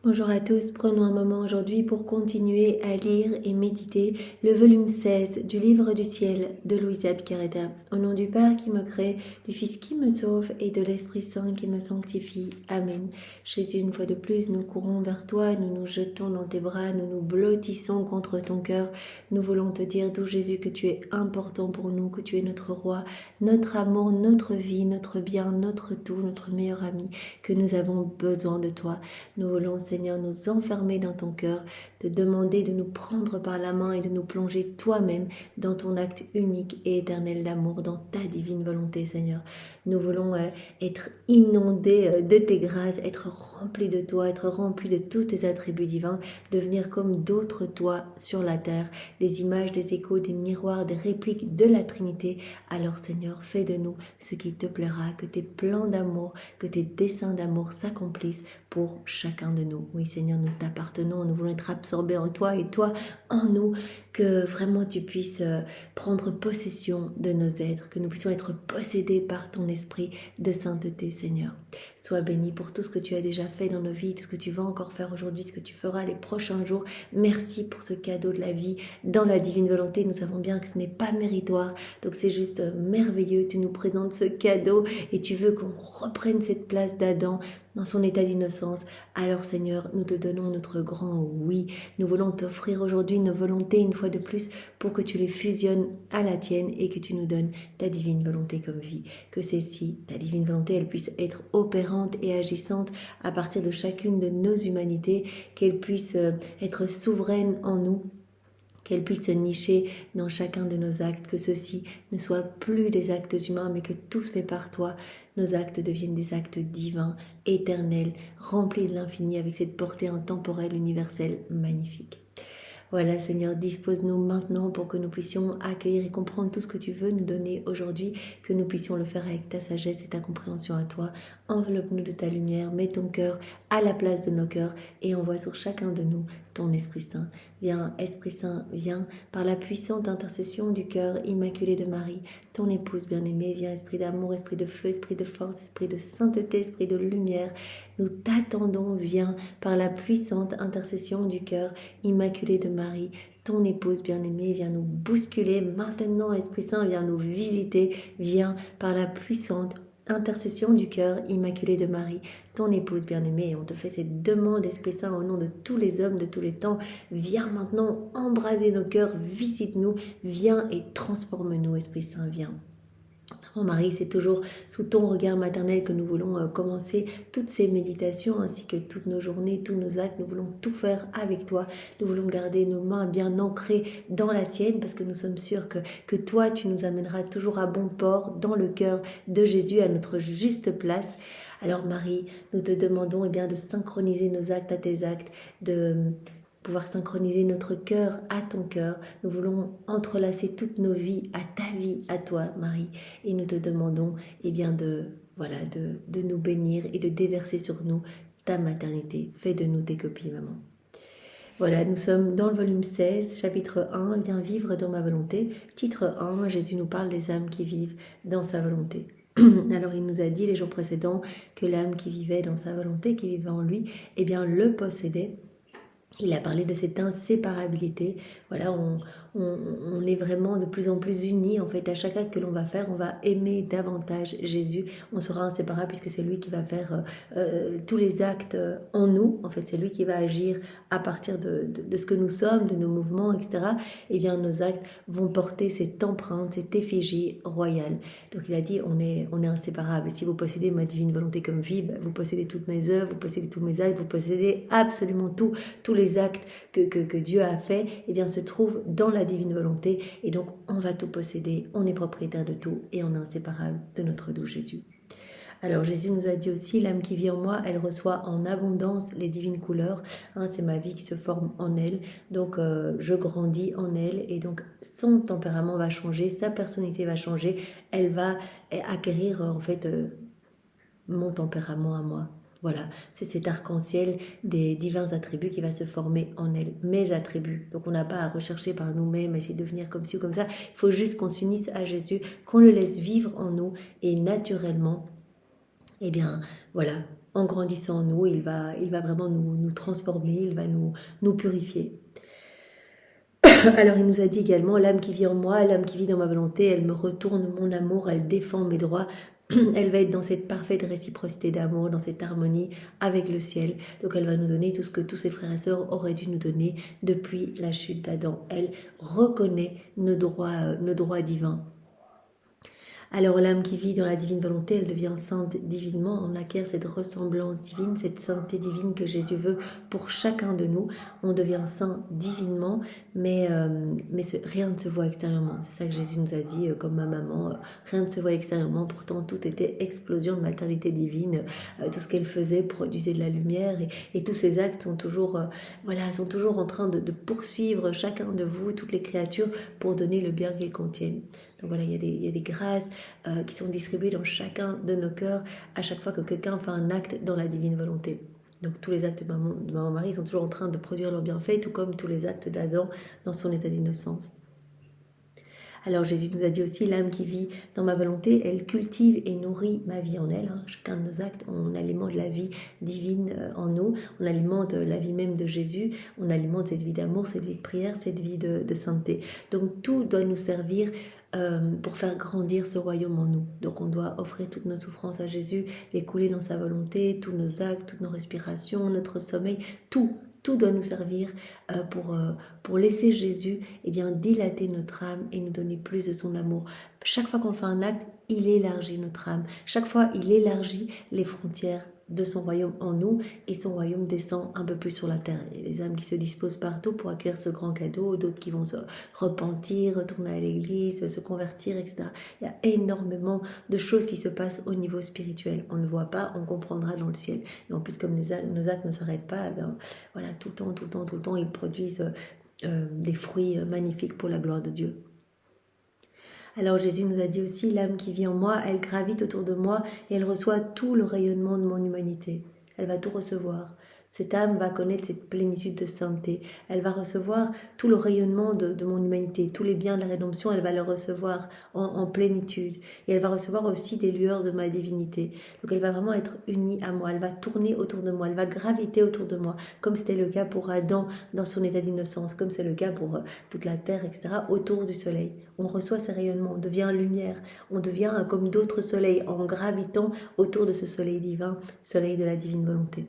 Bonjour à tous, prenons un moment aujourd'hui pour continuer à lire et méditer le volume 16 du livre du ciel de Louisa Piccarreta. Au nom du Père qui me crée, du Fils qui me sauve et de l'Esprit Saint qui me sanctifie. Amen. Jésus, une fois de plus, nous courons vers toi, nous nous jetons dans tes bras, nous nous blottissons contre ton cœur. Nous voulons te dire, d'où Jésus, que tu es important pour nous, que tu es notre roi, notre amour, notre vie, notre bien, notre tout, notre meilleur ami, que nous avons besoin de toi. Nous voulons, Seigneur, nous enfermer dans ton cœur, te demander de nous prendre par la main et de nous plonger toi-même dans ton acte unique et éternel d'amour, dans ta divine volonté, Seigneur. Nous voulons être inondés de tes grâces, être remplis de toi, être remplis de tous tes attributs divins, devenir comme d'autres toi sur la terre, des images, des échos, des miroirs, des répliques de la Trinité. Alors, Seigneur, fais de nous ce qui te plaira, que tes plans d'amour, que tes desseins d'amour s'accomplissent pour chacun de nous. Oui, Seigneur, nous t'appartenons, nous voulons être absorbés en toi et toi en nous, que vraiment tu puisses prendre possession de nos êtres, que nous puissions être possédés par ton esprit de sainteté, Seigneur. Sois béni pour tout ce que tu as déjà fait dans nos vies, tout ce que tu vas encore faire aujourd'hui, ce que tu feras les prochains jours. Merci pour ce cadeau de la vie dans la divine volonté. Nous savons bien que ce n'est pas méritoire, donc c'est juste merveilleux. Tu nous présentes ce cadeau et tu veux qu'on reprenne cette place d'Adam dans son état d'innocence. Alors Seigneur, nous te donnons notre grand oui. Nous voulons t'offrir aujourd'hui nos volontés une fois de plus pour que tu les fusionnes à la tienne et que tu nous donnes ta divine volonté comme vie. Que celle-ci, ta divine volonté, elle puisse être opérante et agissante à partir de chacune de nos humanités, qu'elle puisse être souveraine en nous, qu'elle puisse se nicher dans chacun de nos actes, que ceux-ci ne soient plus des actes humains, mais que tous faits par toi, nos actes deviennent des actes divins, éternels, remplis de l'infini, avec cette portée intemporelle, universelle, magnifique. Voilà, Seigneur, dispose-nous maintenant pour que nous puissions accueillir et comprendre tout ce que tu veux nous donner aujourd'hui, que nous puissions le faire avec ta sagesse et ta compréhension à toi. Enveloppe-nous de ta lumière, mets ton cœur à la place de nos cœurs et envoie sur chacun de nous ton Esprit Saint. Viens, Esprit Saint, viens, par la puissante intercession du cœur immaculé de Marie, ton épouse bien-aimée. Viens, Esprit d'amour, Esprit de feu, Esprit de force, Esprit de sainteté, Esprit de lumière. Nous t'attendons, viens, par la puissante intercession du cœur immaculé de Marie, ton épouse bien-aimée. Viens nous bousculer maintenant, Esprit Saint, viens nous visiter. Viens, par la puissante intercession du cœur immaculé de Marie, ton épouse bien-aimée. On te fait cette demande, Esprit Saint, au nom de tous les hommes de tous les temps. Viens maintenant embraser nos cœurs, visite-nous, viens et transforme-nous, Esprit Saint, viens. Oh Marie, c'est toujours sous ton regard maternel que nous voulons commencer toutes ces méditations ainsi que toutes nos journées, tous nos actes. Nous voulons tout faire avec toi. Nous voulons garder nos mains bien ancrées dans la tienne parce que nous sommes sûrs que toi, tu nous amèneras toujours à bon port dans le cœur de Jésus, à notre juste place. Alors Marie, nous te demandons bien, de synchroniser nos actes à tes actes, de pouvoir synchroniser notre cœur à ton cœur. Nous voulons entrelacer toutes nos vies à ta vie, à toi, Marie. Et nous te demandons de nous bénir et de déverser sur nous ta maternité. Fais de nous tes copies, maman. Voilà, nous sommes dans le volume 16, chapitre 1, Viens vivre dans ma volonté. Titre 1, Jésus nous parle des âmes qui vivent dans sa volonté. Alors il nous a dit les jours précédents que l'âme qui vivait dans sa volonté, qui vivait en lui, le possédait. Il a parlé de cette inséparabilité. Voilà, on est vraiment de plus en plus unis. En fait, à chaque acte que l'on va faire, on va aimer davantage Jésus. On sera inséparable puisque c'est lui qui va faire tous les actes en nous. En fait, c'est lui qui va agir à partir de ce que nous sommes, de nos mouvements, etc. Et bien, nos actes vont porter cette empreinte, cette effigie royale. Donc, il a dit, on est inséparables. Et si vous possédez ma divine volonté comme vie, vous possédez toutes mes œuvres, vous possédez tous mes actes, vous possédez absolument tout, tous les actes que Dieu a fait, se trouvent dans la divine volonté. Et donc, on va tout posséder, on est propriétaire de tout et on est inséparable de notre doux Jésus. Alors Jésus nous a dit aussi, l'âme qui vit en moi, elle reçoit en abondance les divines couleurs. C'est ma vie qui se forme en elle, donc je grandis en elle et donc son tempérament va changer, sa personnalité va changer, elle va acquérir mon tempérament à moi. Voilà, c'est cet arc-en-ciel des divins attributs qui va se former en elle, mes attributs. Donc on n'a pas à rechercher par nous-mêmes, essayer de devenir comme ci ou comme ça. Il faut juste qu'on s'unisse à Jésus, qu'on le laisse vivre en nous et naturellement, en grandissant en nous, il va vraiment nous transformer, il va nous purifier. Alors il nous a dit également, l'âme qui vit en moi, l'âme qui vit dans ma volonté, elle me retourne mon amour, elle défend mes droits, elle va être dans cette parfaite réciprocité d'amour, dans cette harmonie avec le ciel. Donc elle va nous donner tout ce que tous ses frères et sœurs auraient dû nous donner depuis la chute d'Adam. Elle reconnaît nos droits divins. Alors l'âme qui vit dans la divine volonté, elle devient sainte divinement, on acquiert cette ressemblance divine, cette sainteté divine que Jésus veut pour chacun de nous. On devient saint divinement, mais rien ne se voit extérieurement. C'est ça que Jésus nous a dit, comme ma maman, rien ne se voit extérieurement, pourtant tout était explosion de maternité divine, tout ce qu'elle faisait produisait de la lumière, et tous ces actes sont toujours, sont toujours en train de poursuivre chacun de vous, toutes les créatures, pour donner le bien qu'ils contiennent. Donc voilà, il y a des grâces qui sont distribuées dans chacun de nos cœurs à chaque fois que quelqu'un fait un acte dans la divine volonté. Donc tous les actes de Maman Marie sont toujours en train de produire leur bienfait, tout comme tous les actes d'Adam dans son état d'innocence. Alors Jésus nous a dit aussi, l'âme qui vit dans ma volonté, elle cultive et nourrit ma vie en elle. Chacun de nos actes, on alimente la vie divine en nous, on alimente la vie même de Jésus, on alimente cette vie d'amour, cette vie de prière, cette vie de sainteté. Donc tout doit nous servir pour faire grandir ce royaume en nous. Donc on doit offrir toutes nos souffrances à Jésus, les couler dans sa volonté, tous nos actes, toutes nos respirations, notre sommeil, tout doit nous servir pour laisser Jésus dilater notre âme et nous donner plus de son amour. Chaque fois qu'on fait un acte, il élargit notre âme. Chaque fois, il élargit les frontières de son royaume en nous et son royaume descend un peu plus sur la terre. Il y a des âmes qui se disposent partout pour accueillir ce grand cadeau, d'autres qui vont se repentir, retourner à l'église, se convertir, etc. Il y a énormément de choses qui se passent au niveau spirituel. On ne voit pas, on comprendra dans le ciel. Et en plus, comme nos actes ne s'arrêtent pas, tout le temps, ils produisent des fruits magnifiques pour la gloire de Dieu. Alors Jésus nous a dit aussi, l'âme qui vit en moi, elle gravite autour de moi et elle reçoit tout le rayonnement de mon humanité. Elle va tout recevoir. Cette âme va connaître cette plénitude de sainteté. Elle va recevoir tout le rayonnement de mon humanité, tous les biens de la rédemption, elle va le recevoir en plénitude. Et elle va recevoir aussi des lueurs de ma divinité. Donc elle va vraiment être unie à moi, elle va tourner autour de moi, elle va graviter autour de moi, comme c'était le cas pour Adam dans son état d'innocence, comme c'est le cas pour toute la terre, etc., autour du soleil. On reçoit ces rayonnements, on devient lumière, on devient comme d'autres soleils en gravitant autour de ce soleil divin, soleil de la divine volonté.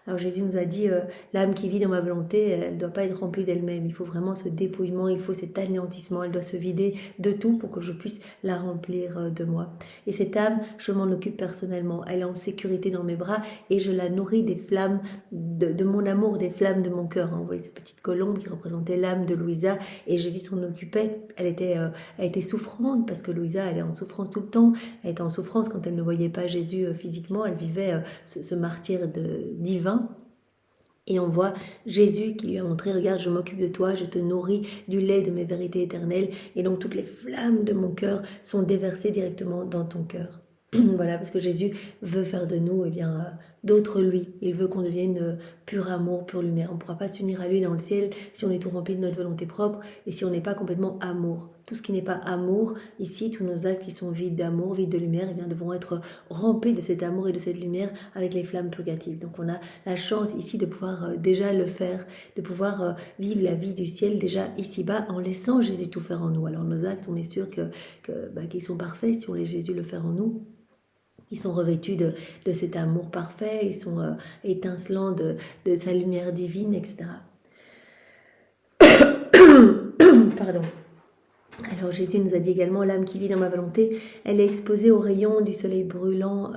Alors Jésus nous a dit, l'âme qui vit dans ma volonté, elle ne doit pas être remplie d'elle-même. Il faut vraiment ce dépouillement, il faut cet anéantissement. Elle doit se vider de tout pour que je puisse la remplir de moi. Et cette âme, je m'en occupe personnellement. Elle est en sécurité dans mes bras et je la nourris des flammes de mon amour, des flammes de mon cœur. Vous voyez cette petite colombe qui représentait l'âme de Louisa et Jésus s'en occupait. Elle était souffrante parce que Louisa, elle est en souffrance tout le temps. Elle était en souffrance quand elle ne voyait pas Jésus physiquement. Elle vivait ce martyre divin. Et on voit Jésus qui lui a montré, regarde, je m'occupe de toi, je te nourris du lait de mes vérités éternelles. Et donc toutes les flammes de mon cœur sont déversées directement dans ton cœur. Voilà, parce que Jésus veut faire de nous d'autres lui. Il veut qu'on devienne pur amour, pure lumière. On ne pourra pas s'unir à lui dans le ciel si on est tout rempli de notre volonté propre et si on n'est pas complètement amour. Tout ce qui n'est pas amour, ici, tous nos actes qui sont vides d'amour, vides de lumière, devront être remplis de cet amour et de cette lumière avec les flammes purgatives. Donc on a la chance ici de pouvoir déjà le faire, de pouvoir vivre la vie du ciel déjà ici-bas en laissant Jésus tout faire en nous. Alors nos actes, on est sûr qu'ils sont parfaits si on laisse Jésus le faire en nous. Ils sont revêtus de cet amour parfait, ils sont étincelants de sa lumière divine, etc. Pardon. Alors Jésus nous a dit également, l'âme qui vit dans ma volonté, elle est exposée aux rayons du soleil brûlant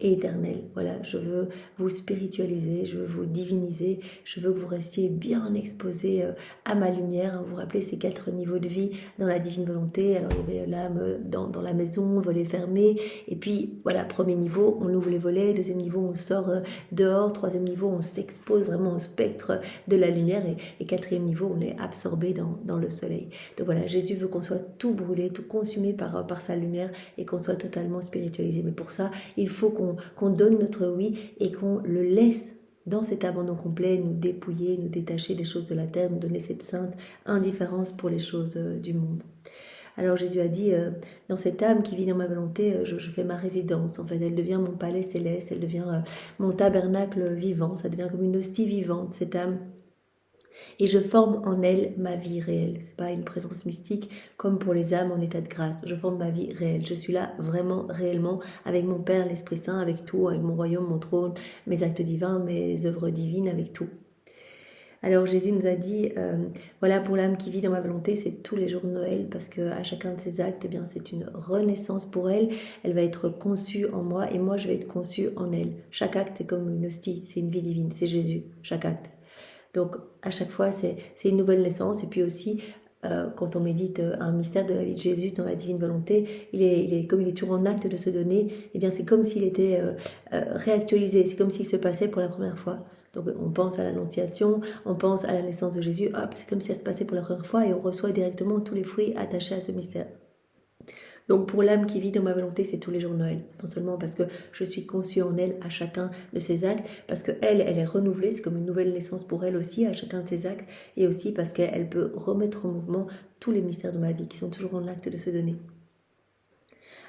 et éternel. Voilà, je veux vous spiritualiser, je veux vous diviniser, je veux que vous restiez bien exposés à ma lumière. Vous vous rappelez ces 4 niveaux de vie dans la divine volonté. Alors il y avait l'âme dans la maison, volet fermé, et puis voilà, premier niveau, on ouvre les volets, deuxième niveau, on sort dehors, troisième niveau, on s'expose vraiment au spectre de la lumière, et quatrième niveau, on est absorbé dans le soleil. Donc voilà, Jésus veut qu'on soit tout brûlé, tout consumé par sa lumière et qu'on soit totalement spiritualisé. Mais pour ça, il faut qu'on donne notre oui et qu'on le laisse dans cet abandon complet, nous dépouiller, nous détacher des choses de la terre, nous donner cette sainte indifférence pour les choses du monde. Alors Jésus a dit, dans cette âme qui vit dans ma volonté, je fais ma résidence. En fait, elle devient mon palais céleste, elle devient mon tabernacle vivant, ça devient comme une hostie vivante, cette âme. Et je forme en elle ma vie réelle. C'est pas une présence mystique comme pour les âmes en état de grâce. Je forme ma vie réelle. Je suis là vraiment, réellement, avec mon Père, l'Esprit Saint, avec tout, avec mon royaume, mon trône, mes actes divins, mes œuvres divines, avec tout. Alors Jésus nous a dit, voilà, pour l'âme qui vit dans ma volonté, c'est tous les jours de Noël, parce qu'à chacun de ses actes, eh bien, c'est une renaissance pour elle. Elle va être conçue en moi et moi, je vais être conçue en elle. Chaque acte, c'est comme une hostie, c'est une vie divine, c'est Jésus, chaque acte. Donc à chaque fois, c'est une nouvelle naissance. Et puis aussi, quand on médite un mystère de la vie de Jésus dans la divine volonté, comme il est toujours en acte de se donner, eh bien c'est comme s'il était réactualisé, c'est comme s'il se passait pour la première fois. Donc on pense à l'Annonciation, on pense à la naissance de Jésus, hop, c'est comme si ça se passait pour la première fois et on reçoit directement tous les fruits attachés à ce mystère. Donc pour l'âme qui vit dans ma volonté, c'est tous les jours Noël. Non seulement parce que je suis conçue en elle à chacun de ses actes, parce qu'elle est renouvelée, c'est comme une nouvelle naissance pour elle aussi à chacun de ses actes, et aussi parce qu'elle peut remettre en mouvement tous les mystères de ma vie qui sont toujours en acte de se donner.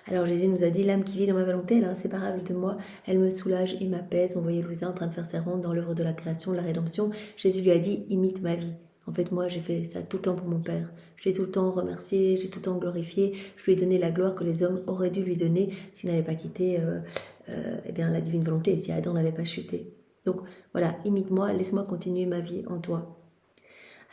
Alors Jésus nous a dit, l'âme qui vit dans ma volonté, elle est inséparable de moi, elle me soulage et m'apaise. On voyait Louisa en train de faire ses rondes dans l'œuvre de la création, de la rédemption. Jésus lui a dit, imite ma vie. En fait, moi, j'ai fait ça tout le temps pour mon Père. Je l'ai tout le temps remercié, j'ai tout le temps glorifié. Je lui ai donné la gloire que les hommes auraient dû lui donner s'ils n'avaient pas quitté eh bien, la divine volonté, si Adam n'avait pas chuté. Donc voilà, imite-moi, laisse-moi continuer ma vie en toi.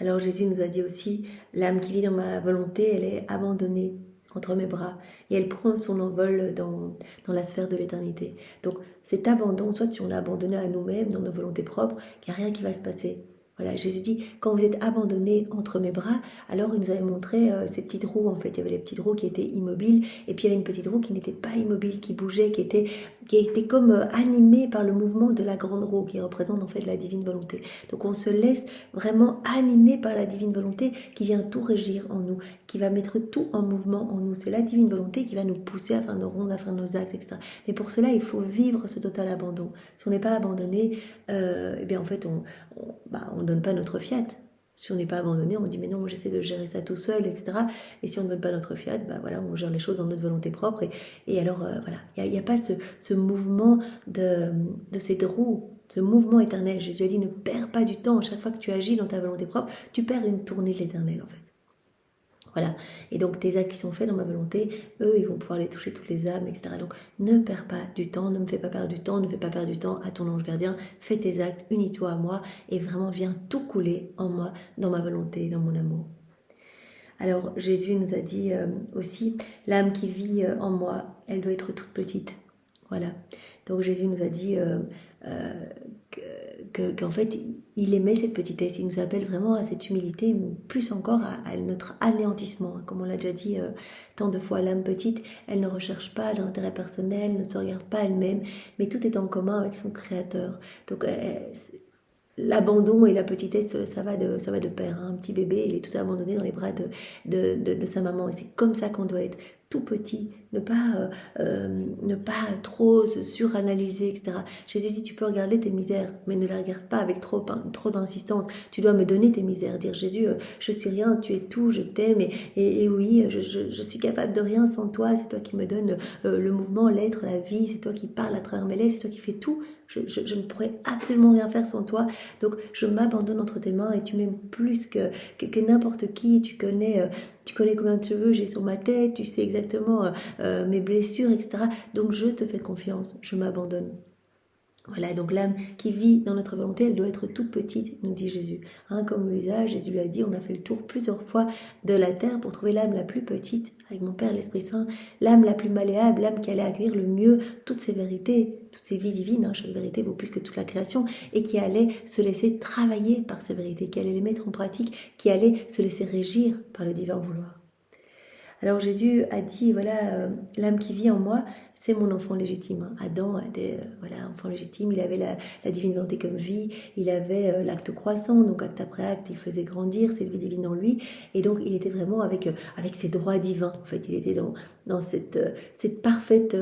Alors Jésus nous a dit aussi, l'âme qui vit dans ma volonté, elle est abandonnée entre mes bras et elle prend son envol dans la sphère de l'éternité. Donc cet abandon, soit si on l'a abandonné à nous-mêmes, dans nos volontés propres, qu'il n'y a rien qui va se passer. Voilà, Jésus dit, quand vous êtes abandonnés entre mes bras, alors il nous avait montré ces petites roues, en fait. Il y avait les petites roues qui étaient immobiles, et puis il y avait une petite roue qui n'était pas immobile, qui bougeait, qui était comme animée par le mouvement de la grande roue, qui représente en fait la divine volonté. Donc on se laisse vraiment animer par la divine volonté qui vient tout régir en nous, qui va mettre tout en mouvement en nous. C'est la divine volonté qui va nous pousser à faire nos rondes, à faire nos actes, etc. Mais pour cela, il faut vivre ce total abandon. Si on n'est pas abandonné, eh bien en fait, on donne pas notre fiat. Si on n'est pas abandonné, on dit mais non, moi j'essaie de gérer ça tout seul, etc. Et si on ne donne pas notre fiat, voilà, on gère les choses dans notre volonté propre. Et alors, voilà, il n'y a pas ce mouvement de cette roue, ce mouvement éternel. Jésus a dit ne perds pas du temps. À chaque fois que tu agis dans ta volonté propre, tu perds une tournée de l'éternel en fait. Voilà, et donc tes actes qui sont faits dans ma volonté, eux, ils vont pouvoir les toucher toutes les âmes, etc. Donc ne perds pas du temps, ne me fais pas perdre du temps, ne fais pas perdre du temps à ton ange gardien, fais tes actes, unis-toi à moi, et vraiment viens tout couler en moi, dans ma volonté, dans mon amour. Alors Jésus nous a dit aussi, l'âme qui vit en moi, elle doit être toute petite. Voilà, donc Jésus nous a dit qu'en fait, il aimait cette petitesse. Il nous appelle vraiment à cette humilité, plus encore à notre anéantissement. Comme on l'a déjà dit tant de fois, l'âme petite, elle ne recherche pas l'intérêt personnel, ne se regarde pas elle-même, mais tout est en commun avec son Créateur. Donc, l'abandon et la petitesse, ça va de pair. Un petit bébé, il est tout abandonné dans les bras de sa maman. Et c'est comme ça qu'on doit être, tout petit, ne pas trop se suranalyser, etc. Jésus dit, tu peux regarder tes misères, mais ne les regarde pas avec trop d'insistance. Tu dois me donner tes misères, dire, Jésus, je suis rien, tu es tout, je t'aime, et oui, je suis capable de rien sans toi, c'est toi qui me donnes le mouvement, l'être, la vie, c'est toi qui parles à travers mes lèvres, c'est toi qui fais tout. Je ne pourrais absolument rien faire sans toi. Donc, je m'abandonne entre tes mains et tu m'aimes plus que n'importe qui. Tu connais combien de cheveux j'ai sur ma tête, tu sais exactement mes blessures, etc. Donc, je te fais confiance, je m'abandonne. Voilà, donc l'âme qui vit dans notre volonté, elle doit être toute petite, nous dit Jésus. Comme Louisa, Jésus lui a dit, on a fait le tour plusieurs fois de la terre pour trouver l'âme la plus petite, avec mon Père, l'Esprit Saint, l'âme la plus malléable, l'âme qui allait accueillir le mieux toutes ces vérités, toutes ces vies divines, chaque vérité vaut plus que toute la création, et qui allait se laisser travailler par ces vérités, qui allait les mettre en pratique, qui allait se laisser régir par le divin vouloir. Alors Jésus a dit, voilà, l'âme qui vit en moi, c'est mon enfant légitime. Adam était enfant légitime, il avait la divine volonté comme vie, il avait l'acte croissant, donc acte après acte, il faisait grandir cette vie divine en lui, et donc il était vraiment avec ses droits divins. En fait, il était dans cette parfaite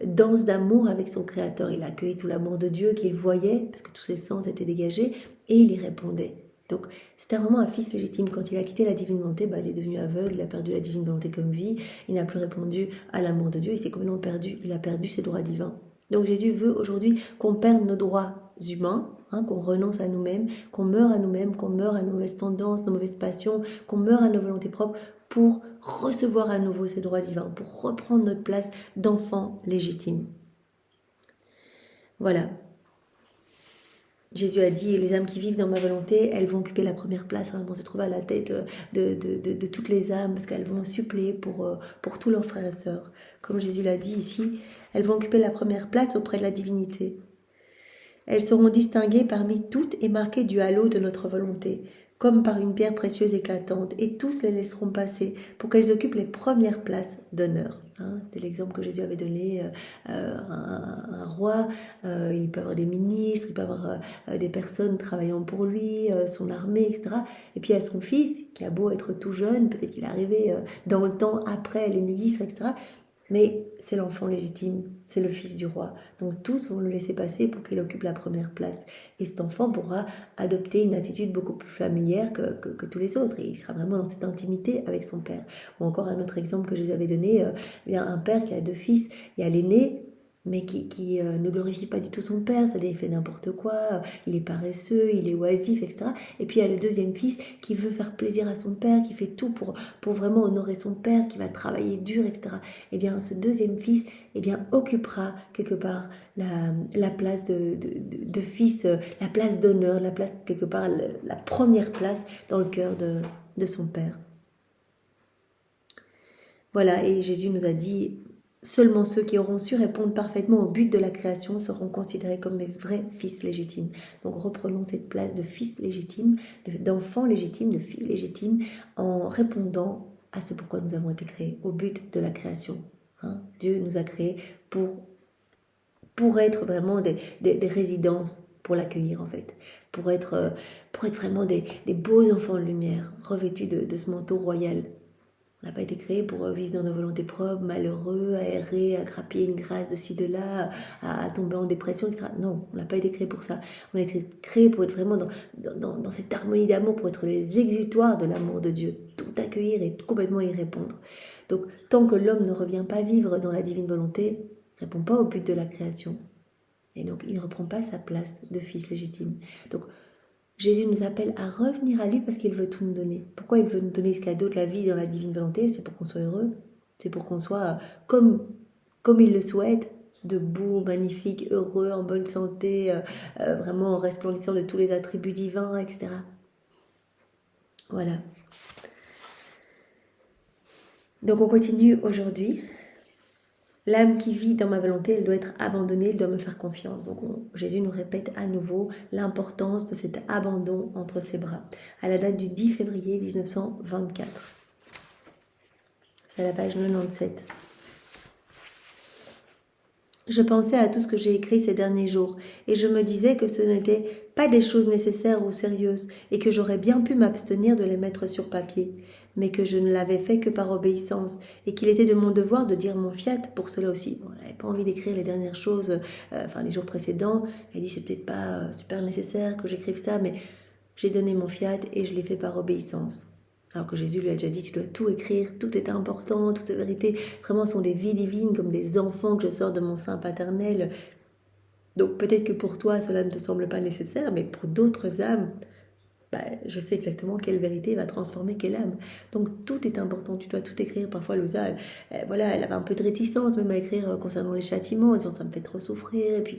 danse d'amour avec son Créateur. Il a accueilli tout l'amour de Dieu qu'il voyait, parce que tous ses sens étaient dégagés, et il y répondait. Donc, c'était vraiment un fils légitime. Quand il a quitté la divine volonté, il est devenu aveugle, il a perdu la divine volonté comme vie, il n'a plus répondu à l'amour de Dieu, il s'est complètement perdu, il a perdu ses droits divins. Donc, Jésus veut aujourd'hui qu'on perde nos droits humains, qu'on renonce à nous-mêmes, qu'on meure à nous-mêmes, qu'on meure à nos mauvaises tendances, nos mauvaises passions, qu'on meure à nos volontés propres pour recevoir à nouveau ces droits divins, pour reprendre notre place d'enfant légitime. Voilà. Jésus a dit, les âmes qui vivent dans ma volonté, elles vont occuper la première place, elles vont se trouver à la tête de toutes les âmes, parce qu'elles vont suppléer pour tous leurs frères et sœurs. Comme Jésus l'a dit ici, elles vont occuper la première place auprès de la divinité. Elles seront distinguées parmi toutes et marquées du halo de notre volonté, comme par une pierre précieuse éclatante, et tous les laisseront passer pour qu'elles occupent les premières places d'honneur. C'était l'exemple que Jésus avait donné. Un roi, il peut avoir des ministres, il peut avoir des personnes travaillant pour lui, son armée, etc. Et puis il y a son fils, qui a beau être tout jeune, peut-être qu'il est arrivé dans le temps après les ministres, etc. Mais c'est l'enfant légitime, c'est le fils du roi. Donc tous vont le laisser passer pour qu'il occupe la première place. Et cet enfant pourra adopter une attitude beaucoup plus familière que tous les autres. Et il sera vraiment dans cette intimité avec son père. Ou encore un autre exemple que je vous avais donné, un père qui a 2 fils, il y a l'aîné, mais qui ne glorifie pas du tout son père, c'est-à-dire il fait n'importe quoi, il est paresseux, il est oisif, etc. Et puis il y a le deuxième fils qui veut faire plaisir à son père, qui fait tout pour vraiment honorer son père, qui va travailler dur, etc. Eh bien, ce deuxième fils occupera quelque part la place de fils, la place d'honneur, la place quelque part, la première place dans le cœur de son père. Voilà, et Jésus nous a dit... Seulement ceux qui auront su répondre parfaitement au but de la création seront considérés comme mes vrais fils légitimes. Donc reprenons cette place de fils légitime, d'enfant légitime, de fille légitime, en répondant à ce pourquoi nous avons été créés, au but de la création. Dieu nous a créés pour être vraiment des résidences, pour l'accueillir en fait, pour être vraiment des beaux enfants de lumière, revêtus de ce manteau royal. On n'a pas été créé pour vivre dans nos volontés propres, malheureux, à errer, à grappiller une grâce de ci, de là, à tomber en dépression, etc. Non, on n'a pas été créé pour ça. On a été créé pour être vraiment dans cette harmonie d'amour, pour être les exutoires de l'amour de Dieu, tout accueillir et complètement y répondre. Donc, tant que l'homme ne revient pas vivre dans la divine volonté, ne répond pas au but de la création. Et donc, il ne reprend pas sa place de fils légitime. Donc, Jésus nous appelle à revenir à lui parce qu'il veut tout nous donner. Pourquoi il veut nous donner ce cadeau de la vie dans la divine volonté? C'est pour qu'on soit heureux. C'est pour qu'on soit comme il le souhaite, debout, magnifique, heureux, en bonne santé, vraiment resplendissant de tous les attributs divins, etc. Voilà. Donc on continue aujourd'hui. L'âme qui vit dans ma volonté, elle doit être abandonnée, elle doit me faire confiance. Donc Jésus nous répète à nouveau l'importance de cet abandon entre ses bras. À la date du 10 février 1924. C'est à la page 97. Je pensais à tout ce que j'ai écrit ces derniers jours et je me disais que ce n'étaient pas des choses nécessaires ou sérieuses et que j'aurais bien pu m'abstenir de les mettre sur papier, mais que je ne l'avais fait que par obéissance et qu'il était de mon devoir de dire mon fiat pour cela aussi. Bon, elle n'avait pas envie d'écrire les dernières choses, les jours précédents. Elle dit c'est peut-être pas super nécessaire que j'écrive ça, mais j'ai donné mon fiat et je l'ai fait par obéissance. Alors que Jésus lui a déjà dit, tu dois tout écrire, tout est important, toutes ces vérités vraiment sont des vies divines, comme des enfants que je sors de mon sein paternel. Donc peut-être que pour toi, cela ne te semble pas nécessaire, mais pour d'autres âmes, je sais exactement quelle vérité va transformer quelle âme. Donc tout est important, tu dois tout écrire. Parfois Louisa, elle avait un peu de réticence même à écrire concernant les châtiments, en disant ça me fait trop souffrir. Et puis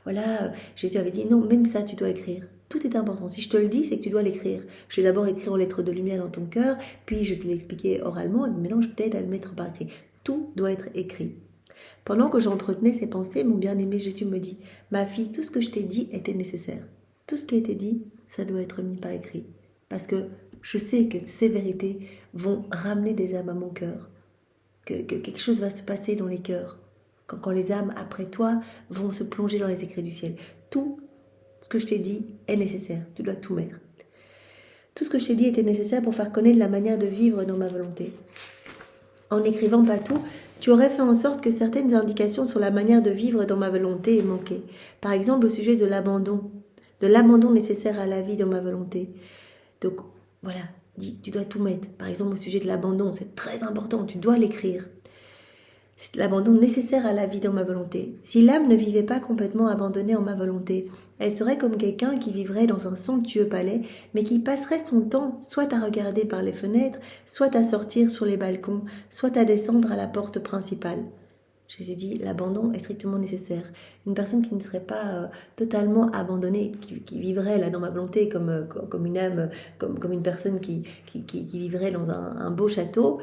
voilà, Jésus avait dit non, même ça tu dois écrire. Tout est important. Si je te le dis, c'est que tu dois l'écrire. Je l'ai d'abord écrit en lettres de lumière dans ton cœur, puis je te l'ai expliqué oralement, et maintenant je t'aide à le mettre par écrit. Tout doit être écrit. Pendant que j'entretenais ces pensées, mon bien-aimé Jésus me dit, ma fille, tout ce que je t'ai dit était nécessaire. Tout ce qui a été dit, ça doit être mis par écrit. Parce que je sais que ces vérités vont ramener des âmes à mon cœur. Que quelque chose va se passer dans les cœurs. Quand les âmes, après toi, vont se plonger dans les écrits du ciel. Tout ce que je t'ai dit est nécessaire. Tu dois tout mettre. Tout ce que je t'ai dit était nécessaire pour faire connaître la manière de vivre dans ma volonté. En n'écrivant pas tout, tu aurais fait en sorte que certaines indications sur la manière de vivre dans ma volonté aient manqué. Par exemple, au sujet de l'abandon nécessaire à la vie dans ma volonté. Donc voilà, tu dois tout mettre. Par exemple, au sujet de l'abandon, c'est très important, tu dois l'écrire. C'est l'abandon nécessaire à la vie dans ma volonté. Si l'âme ne vivait pas complètement abandonnée en ma volonté, elle serait comme quelqu'un qui vivrait dans un somptueux palais, mais qui passerait son temps soit à regarder par les fenêtres, soit à sortir sur les balcons, soit à descendre à la porte principale. Jésus dit, l'abandon est strictement nécessaire. Une personne qui ne serait pas totalement abandonnée, qui vivrait là dans ma volonté comme une âme, comme une personne qui vivrait dans un beau château,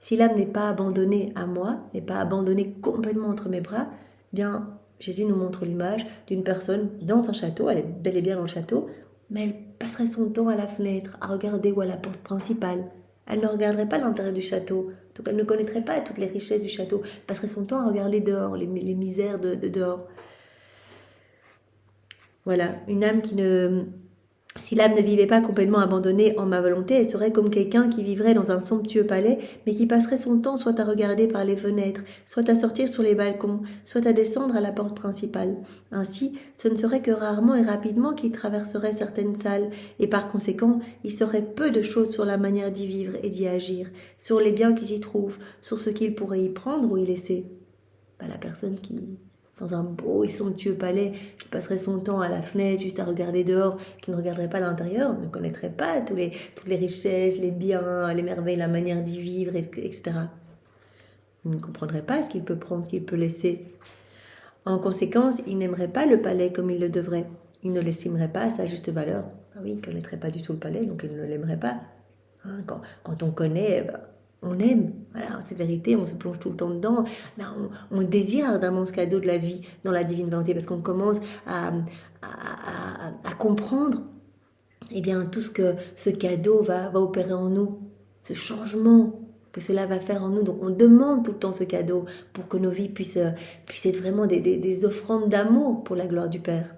si l'âme n'est pas abandonnée à moi, n'est pas abandonnée complètement entre mes bras, bien Jésus nous montre l'image d'une personne dans un château, elle est bel et bien dans le château, mais elle passerait son temps à la fenêtre, à regarder ou à la porte principale. Elle ne regarderait pas l'intérieur du château, donc elle ne connaîtrait pas toutes les richesses du château, elle passerait son temps à regarder dehors, les misères de dehors. Voilà, une âme qui ne... Si l'âme ne vivait pas complètement abandonnée en ma volonté, elle serait comme quelqu'un qui vivrait dans un somptueux palais, mais qui passerait son temps soit à regarder par les fenêtres, soit à sortir sur les balcons, soit à descendre à la porte principale. Ainsi, ce ne serait que rarement et rapidement qu'il traverserait certaines salles, et par conséquent, il saurait peu de choses sur la manière d'y vivre et d'y agir, sur les biens qui s'y trouvent, sur ce qu'il pourrait y prendre ou y laisser. La personne qui... dans un beau et somptueux palais, qui passerait son temps à la fenêtre, juste à regarder dehors, qui ne regarderait pas l'intérieur, ne connaîtrait pas toutes les richesses, les biens, les merveilles, la manière d'y vivre, etc. Il ne comprendrait pas ce qu'il peut prendre, ce qu'il peut laisser. En conséquence, il n'aimerait pas le palais comme il le devrait. Il ne l'estimerait pas à sa juste valeur. Ah oui, il ne connaîtrait pas du tout le palais, donc il ne l'aimerait pas. Quand on connaît... on aime, voilà, c'est vérité, on se plonge tout le temps dedans, là, on désire ardemment ce cadeau de la vie dans la divine volonté, parce qu'on commence à comprendre eh bien, tout ce que ce cadeau va opérer en nous, ce changement que cela va faire en nous. Donc on demande tout le temps ce cadeau pour que nos vies puissent être vraiment des offrandes d'amour pour la gloire du Père.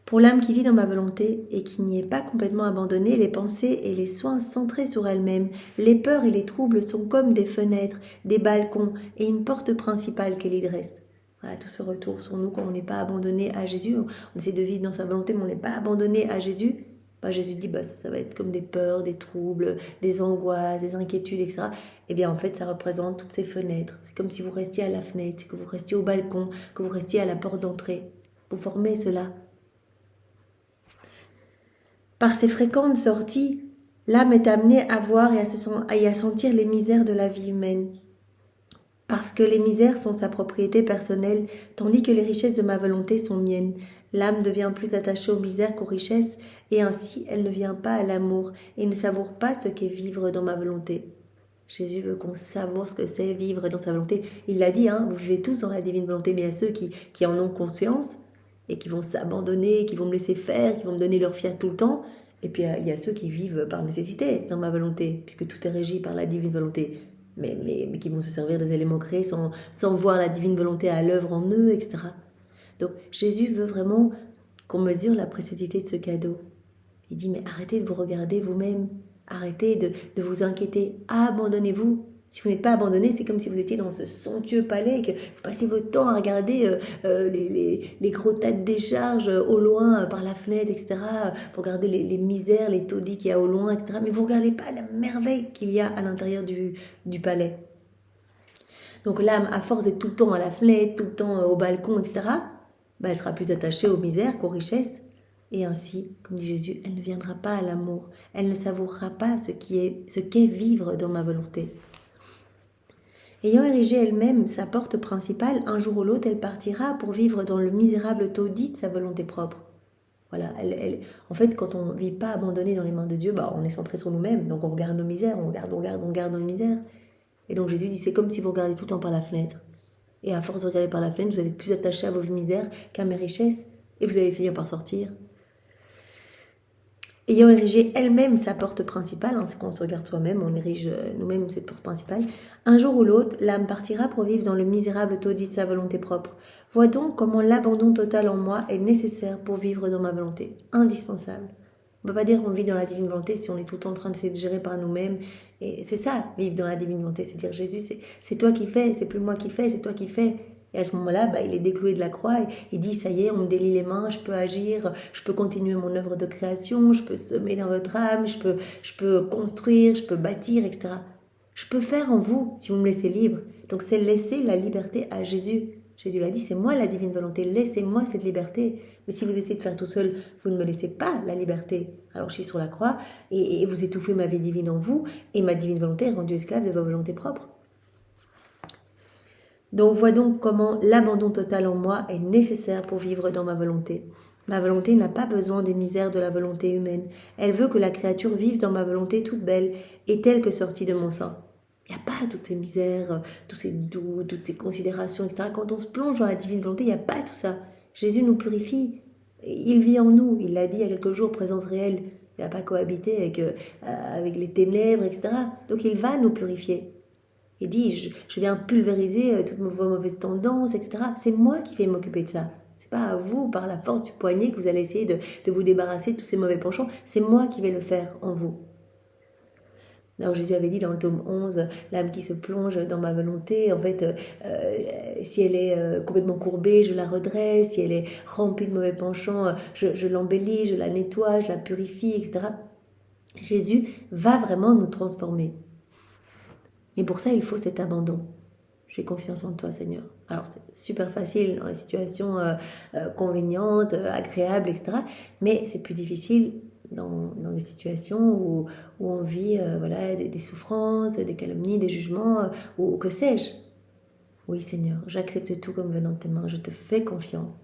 Pour l'âme qui vit dans ma volonté et qui n'y est pas complètement abandonnée, les pensées et les soins centrés sur elle-même, les peurs et les troubles sont comme des fenêtres, des balcons et une porte principale qu'elle y dresse. Voilà, tout ce retour sur nous quand on n'est pas abandonné à Jésus, on essaie de vivre dans sa volonté mais on n'est pas abandonné à Jésus. Jésus dit ça va être comme des peurs, des troubles, des angoisses, des inquiétudes, etc. Eh bien en fait ça représente toutes ces fenêtres. C'est comme si vous restiez à la fenêtre, que vous restiez au balcon, que vous restiez à la porte d'entrée. Vous formez cela. Par ces fréquentes sorties, l'âme est amenée à voir et à sentir les misères de la vie humaine. Parce que les misères sont sa propriété personnelle, tandis que les richesses de ma volonté sont miennes. L'âme devient plus attachée aux misères qu'aux richesses, et ainsi elle ne vient pas à l'amour et ne savoure pas ce qu'est vivre dans ma volonté. Jésus veut qu'on savoure ce que c'est vivre dans sa volonté. Il l'a dit, vous vivez tous dans la divine volonté, mais il y a ceux qui en ont conscience, et qui vont s'abandonner, qui vont me laisser faire, qui vont me donner leur fiat tout le temps. Et puis il y a ceux qui vivent par nécessité dans ma volonté, puisque tout est régi par la divine volonté, mais qui vont se servir des éléments créés sans voir la divine volonté à l'œuvre en eux, etc. Donc Jésus veut vraiment qu'on mesure la préciosité de ce cadeau. Il dit, mais arrêtez de vous regarder vous-même, arrêtez de vous inquiéter, abandonnez-vous. Si vous n'êtes pas abandonné, c'est comme si vous étiez dans ce somptueux palais et que vous passez votre temps à regarder les gros tas de décharges au loin par la fenêtre, etc. Vous regardez les misères, les taudis qu'il y a au loin, etc. Mais vous ne regardez pas la merveille qu'il y a à l'intérieur du palais. Donc l'âme, à force d'être tout le temps à la fenêtre, tout le temps au balcon, etc., elle sera plus attachée aux misères qu'aux richesses. Et ainsi, comme dit Jésus, elle ne viendra pas à l'amour. Elle ne savourera pas ce qu'est vivre dans ma volonté. Ayant érigé elle-même sa porte principale, un jour ou l'autre, elle partira pour vivre dans le misérable taudis de sa volonté propre. Voilà, en fait, quand on ne vit pas abandonné dans les mains de Dieu, on est centré sur nous-mêmes, donc on regarde nos misères, on regarde nos misères. Et donc Jésus dit, c'est comme si vous regardez tout le temps par la fenêtre. Et à force de regarder par la fenêtre, vous allez être plus attaché à vos misères qu'à mes richesses, et vous allez finir par sortir. Ayant érigé elle-même sa porte principale, c'est quand on se regarde soi-même, on érige nous-mêmes cette porte principale, un jour ou l'autre, l'âme partira pour vivre dans le misérable taudis de sa volonté propre. Vois donc comment l'abandon total en moi est nécessaire pour vivre dans ma volonté, indispensable. On ne peut pas dire qu'on vit dans la divine volonté si on est tout le temps en train de se gérer par nous-mêmes. Et c'est ça, vivre dans la divine volonté, c'est dire Jésus, c'est toi qui fais, c'est plus moi qui fais, c'est toi qui fais. Et à ce moment-là, il est décloué de la croix et il dit, ça y est, on me délie les mains, je peux agir, je peux continuer mon œuvre de création, je peux semer dans votre âme, je peux construire, je peux bâtir, etc. Je peux faire en vous si vous me laissez libre. Donc c'est laisser la liberté à Jésus. Jésus l'a dit, c'est moi la divine volonté, laissez-moi cette liberté. Mais si vous essayez de faire tout seul, vous ne me laissez pas la liberté. Alors je suis sur la croix et vous étouffez ma vie divine en vous et ma divine volonté est rendue esclave de vos volontés propres. Donc vois donc comment l'abandon total en moi est nécessaire pour vivre dans ma volonté. Ma volonté n'a pas besoin des misères de la volonté humaine. Elle veut que la créature vive dans ma volonté toute belle et telle que sortie de mon sein. Il n'y a pas toutes ces misères, tous ces doutes, toutes ces considérations, etc. Quand on se plonge dans la divine volonté, il n'y a pas tout ça. Jésus nous purifie. Il vit en nous. Il l'a dit il y a quelques jours, présence réelle. Il n'a pas cohabité avec les ténèbres, etc. Donc il va nous purifier. Il dit, je viens pulvériser toutes vos mauvaises tendances, etc. C'est moi qui vais m'occuper de ça. C'est pas à vous, par la force du poignet, que vous allez essayer de vous débarrasser de tous ces mauvais penchants. C'est moi qui vais le faire en vous. Alors Jésus avait dit dans le tome 11, l'âme qui se plonge dans ma volonté, en fait, si elle est complètement courbée, je la redresse, si elle est remplie de mauvais penchants, je l'embellis, je la nettoie, je la purifie, etc. Jésus va vraiment nous transformer. Et pour ça, il faut cet abandon. J'ai confiance en toi, Seigneur. Alors, c'est super facile dans les situations convenientes, agréables, etc. Mais c'est plus difficile dans des situations où on vit des souffrances, des calomnies, des jugements, ou que sais-je. Oui, Seigneur, j'accepte tout comme venant de tes mains. Je te fais confiance.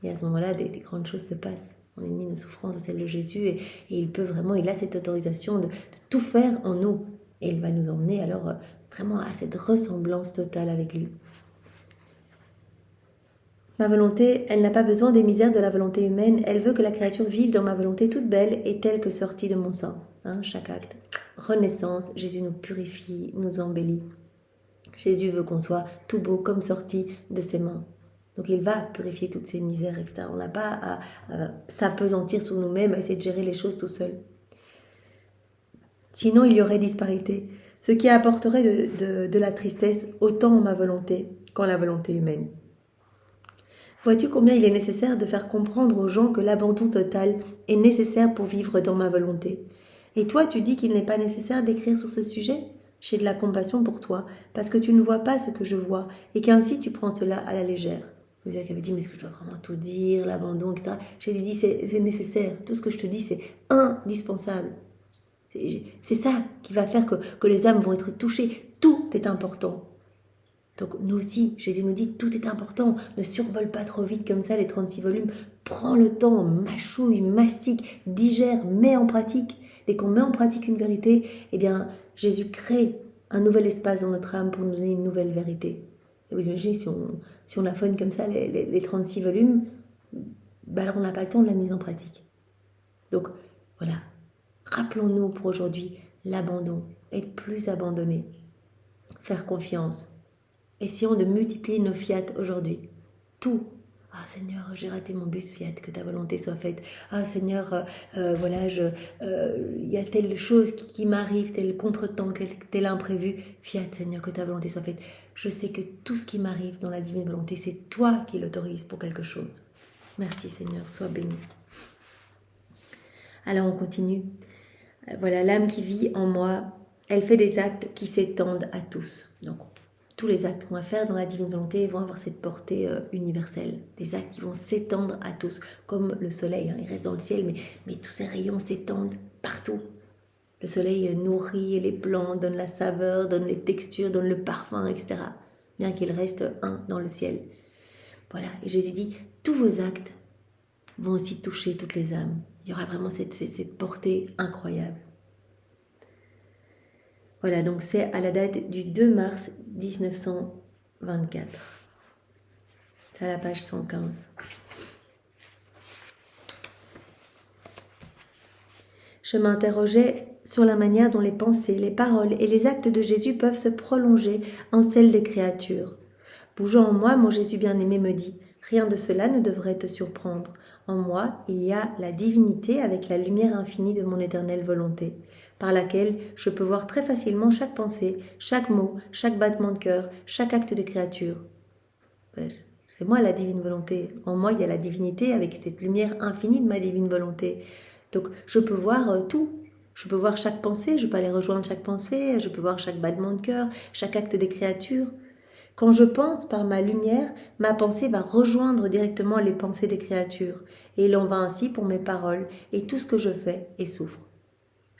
Et à ce moment-là, des grandes choses se passent. On unit nos souffrances à celles de Jésus et il peut vraiment, il a cette autorisation de tout faire en nous. Et il va nous emmener alors vraiment à cette ressemblance totale avec lui. Ma volonté, elle n'a pas besoin des misères de la volonté humaine. Elle veut que la créature vive dans ma volonté toute belle et telle que sortie de mon sein. Chaque acte. Renaissance, Jésus nous purifie, nous embellit. Jésus veut qu'on soit tout beau comme sorti de ses mains. Donc il va purifier toutes ces misères, etc. On n'a pas à s'apesantir sur nous-mêmes, à essayer de gérer les choses tout seul. Sinon, il y aurait disparité, ce qui apporterait de la tristesse autant en ma volonté qu'en la volonté humaine. Vois-tu combien il est nécessaire de faire comprendre aux gens que l'abandon total est nécessaire pour vivre dans ma volonté. Et toi, tu dis qu'il n'est pas nécessaire d'écrire sur ce sujet ? J'ai de la compassion pour toi, parce que tu ne vois pas ce que je vois, et qu'ainsi tu prends cela à la légère. Vous avez dit, mais est-ce que je dois vraiment tout dire, l'abandon, etc. Jésus dit, c'est nécessaire. Tout ce que je te dis, c'est indispensable. C'est ça qui va faire que les âmes vont être touchées. Tout est important. Donc nous aussi, Jésus nous dit, tout est important. Ne survole pas trop vite comme ça les 36 volumes. Prends le temps, mâchouille, mastique, digère, mets en pratique. Dès qu'on met en pratique une vérité, eh bien, Jésus crée un nouvel espace dans notre âme pour nous donner une nouvelle vérité. Et vous imaginez, si on affonne comme ça les 36 volumes, alors on n'a pas le temps de la mise en pratique. Donc voilà, rappelons-nous pour aujourd'hui l'abandon, être plus abandonné, faire confiance. Essayons de multiplier nos fiat aujourd'hui. Tout. Ah Seigneur, j'ai raté mon bus Fiat, que ta volonté soit faite. Ah Seigneur, y a telle chose qui m'arrive, tel contretemps, tel imprévu. Fiat, Seigneur, que ta volonté soit faite. Je sais que tout ce qui m'arrive dans la divine volonté, c'est toi qui l'autorise pour quelque chose. Merci Seigneur, sois béni. Alors on continue. Voilà, l'âme qui vit en moi, elle fait des actes qui s'étendent à tous. Donc, tous les actes qu'on va faire dans la divine volonté vont avoir cette portée universelle. Des actes qui vont s'étendre à tous, comme le soleil. Il reste dans le ciel, mais tous ces rayons s'étendent partout. Le soleil nourrit les plantes, donne la saveur, donne les textures, donne le parfum, etc. Bien qu'il reste un dans le ciel. Voilà, et Jésus dit, tous vos actes vont aussi toucher toutes les âmes. Il y aura vraiment cette portée incroyable. Voilà, donc c'est à la date du 2 mars 1924. C'est à la page 115. Je m'interrogeais sur la manière dont les pensées, les paroles et les actes de Jésus peuvent se prolonger en celles des créatures. Bougeant en moi, mon Jésus bien-aimé me dit « Rien de cela ne devrait te surprendre. En moi, il y a la divinité avec la lumière infinie de mon éternelle volonté, par laquelle je peux voir très facilement chaque pensée, chaque mot, chaque battement de cœur, chaque acte de créature. » C'est moi la divine volonté. En moi, il y a la divinité avec cette lumière infinie de ma divine volonté. Donc, je peux voir tout. Je peux voir chaque pensée, je peux aller rejoindre chaque pensée, je peux voir chaque battement de cœur, chaque acte des créatures. Quand je pense par ma lumière, ma pensée va rejoindre directement les pensées des créatures. Et il en va ainsi pour mes paroles et tout ce que je fais et souffre.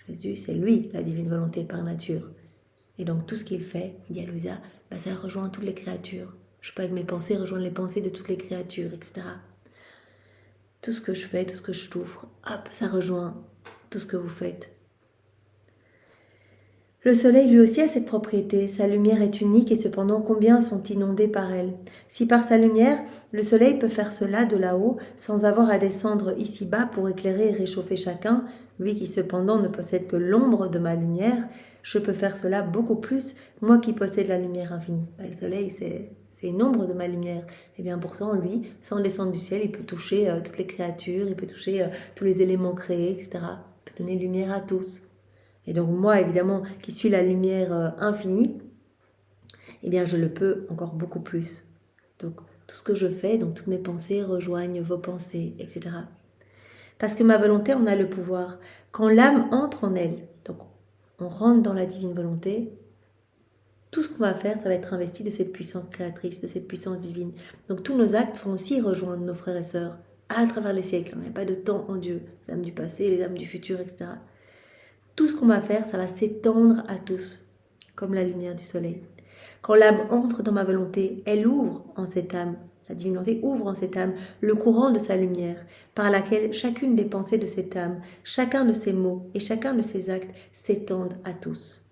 Jésus, c'est lui, la divine volonté par nature. Et donc tout ce qu'il fait, il dit à Louisa, ça rejoint toutes les créatures. Je peux avec mes pensées rejoindre les pensées de toutes les créatures, etc. Tout ce que je fais, tout ce que je souffre, hop, ça rejoint tout ce que vous faites. Le soleil lui aussi a cette propriété, sa lumière est unique et cependant combien sont inondés par elle. Si par sa lumière, le soleil peut faire cela de là-haut sans avoir à descendre ici-bas pour éclairer et réchauffer chacun, lui qui cependant ne possède que l'ombre de ma lumière, je peux faire cela beaucoup plus, moi qui possède la lumière infinie. Le soleil, c'est une ombre de ma lumière. Et bien pourtant, lui, sans descendre du ciel, il peut toucher toutes les créatures, il peut toucher tous les éléments créés, etc. Il peut donner lumière à tous. Et donc moi, évidemment, qui suis la lumière infinie, eh bien je le peux encore beaucoup plus. Donc tout ce que je fais, donc toutes mes pensées rejoignent vos pensées, etc. Parce que ma volonté en a le pouvoir. Quand l'âme entre en elle, donc on rentre dans la divine volonté, tout ce qu'on va faire, ça va être investi de cette puissance créatrice, de cette puissance divine. Donc tous nos actes vont aussi rejoindre nos frères et sœurs à travers les siècles. Il n'y a pas de temps en Dieu, les âmes du passé, les âmes du futur, etc. Tout ce qu'on va faire, ça va s'étendre à tous, comme la lumière du soleil. Quand l'âme entre dans ma volonté, elle ouvre en cette âme, la divine volonté ouvre en cette âme le courant de sa lumière, par laquelle chacune des pensées de cette âme, chacun de ses mots et chacun de ses actes s'étendent à tous.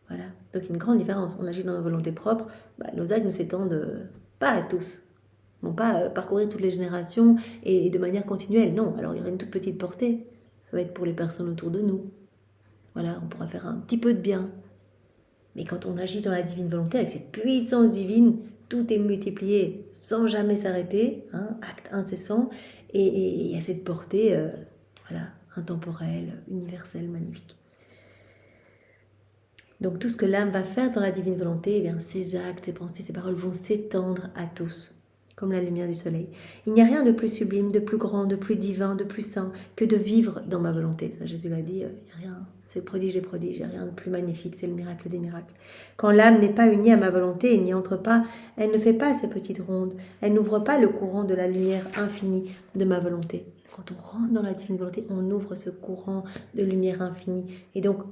Voilà, donc une grande différence. On agit dans nos volontés propres, nos actes ne s'étendent pas à tous. Ils ne vont pas parcourir toutes les générations et de manière continuelle. Non, alors il y aura une toute petite portée. Ça va être pour les personnes autour de nous. Voilà, on pourra faire un petit peu de bien. Mais quand on agit dans la divine volonté, avec cette puissance divine, tout est multiplié sans jamais s'arrêter, acte incessant, et il y a cette portée intemporelle, universelle, magnifique. Donc tout ce que l'âme va faire dans la divine volonté, eh bien, ses actes, ses pensées, ses paroles vont s'étendre à tous, comme la lumière du soleil. Il n'y a rien de plus sublime, de plus grand, de plus divin, de plus saint que de vivre dans ma volonté. Ça, Jésus l'a dit, il n'y a rien. C'est le prodige des prodiges, il n'y a rien de plus magnifique, c'est le miracle des miracles. Quand l'âme n'est pas unie à ma volonté et n'y entre pas, elle ne fait pas ces petites rondes, elle n'ouvre pas le courant de la lumière infinie de ma volonté. Quand on rentre dans la divine volonté, on ouvre ce courant de lumière infinie. Et donc,